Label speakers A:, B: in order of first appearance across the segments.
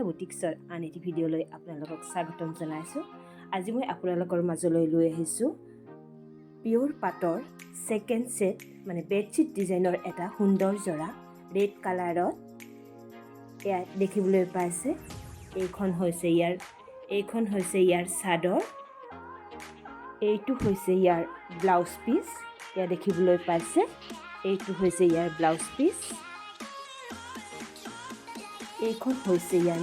A: অনামিকা বুটিক্সৰ আন এটি ভিডিঅ'লৈ আপোনালোকক স্বাগতম জনাইছোঁ। আজি মই আপোনালোকৰ মাজলৈ লৈ আহিছোঁ পিয়ৰ পাটৰ ছেকেণ্ড ছেট মানে বেডশ্বীট ডিজাইনৰ এটা সুন্দৰ জৰা ৰেড কালাৰত এয়া দেখিবলৈ পাইছে। এইখন হৈছে ইয়াৰ চাদৰ, এইটো হৈছে ইয়াৰ ব্লাউজ পিচ। এয়া দেখিবলৈ পাইছে, এইটো হৈছে ইয়াৰ ব্লাউজ পিচ। এইখন হৈছে ইয়াৰ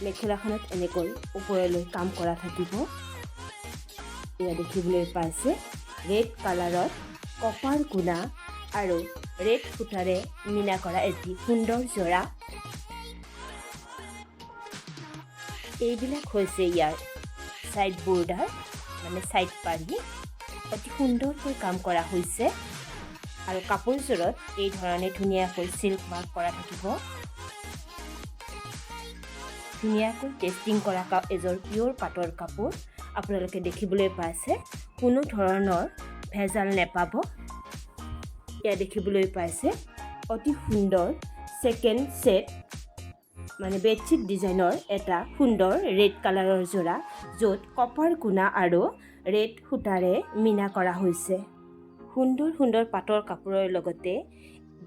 A: মেখেলাখনত এনেকৈ ওপৰলৈ কাম কৰা থাকিব। এয়া দেখিবলৈ পাইছে ৰেড কালাৰত কপাৰ গুণা আৰু ৰেড সূতাৰে মিনা কৰা এটি সুন্দৰ জৰা। এইবিলাক হৈছে ইয়াৰ ছাইড বৰ্ডাৰ মানে ছাইড পাৰি, অতি সুন্দৰকৈ কাম কৰা হৈছে আৰু কাপোৰযোৰত এই ধৰণে ধুনীয়াকৈ চিল্ক মাৰ্ক কৰা থাকিব। ধুনীয়াকৈ টেষ্টিং কৰা এযোৰ পিয়ৰ পাটৰ কাপোৰ আপোনালোকে দেখিবলৈ পাইছে, কোনো ধৰণৰ ভেজাল নেপাব। এয়া দেখিবলৈ পাইছে অতি সুন্দৰ ছেকেণ্ড ছেট মানে বেডশ্বীট ডিজাইনৰ এটা সুন্দৰ ৰেড কালাৰৰ জোৰা, য'ত কপাৰ গুণা আৰু ৰেড সূতাৰে মিনা কৰা হৈছে। সুন্দৰ সুন্দৰ পাটৰ কাপোৰৰ লগতে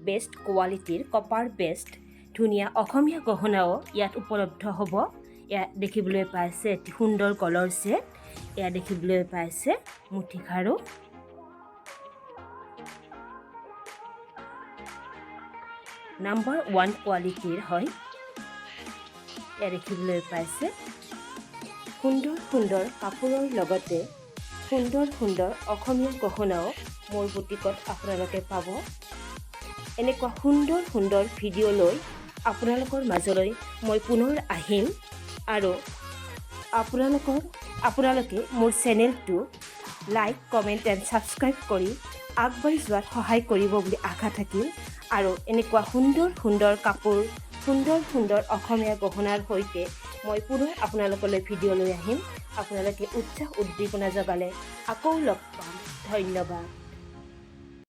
A: বেষ্ট কোৱালিটিৰ কপাৰ বেষ্ট ধুনীয়া অসমীয়া গহনাও ইয়াত উপলব্ধ হ'ব। এয়া দেখিবলৈ পাইছে এটি সুন্দৰ কলৰ ছেট। এয়া দেখিবলৈ পাইছে মুঠি খাৰু। নাম্বাৰ 1 কোৱালিটিৰ হয়। এয়া দেখিবলৈ পাইছে সুন্দৰ সুন্দৰ কাপোৰৰ লগতে সুন্দৰ সুন্দৰ অসমীয়া গহনাও মোৰ বুটিকত আপোনালোকে পাব। এনেকুৱা সুন্দৰ সুন্দৰ ভিডিঅ' লৈ আপোনালোকৰ মাজলৈ মই পুনৰ আহিম আৰু আপোনালোকে মোৰ চেনেলটো লাইক, কমেণ্ট এণ্ড ছাবস্ক্ৰাইব কৰি আগবাঢ়ি যোৱাত সহায় কৰিব বুলি আশা থাকিল। আৰু এনেকুৱা সুন্দৰ সুন্দৰ কাপোৰ, সুন্দৰ সুন্দৰ অসমীয়া গহনাৰ সৈতে মই পুনৰ আপোনালোকলৈ ভিডিঅ' লৈ আহিম। আপোনালোকে উৎসাহ উদ্দীপনা জগালে আকৌ লগ পাম। ধন্যবাদ।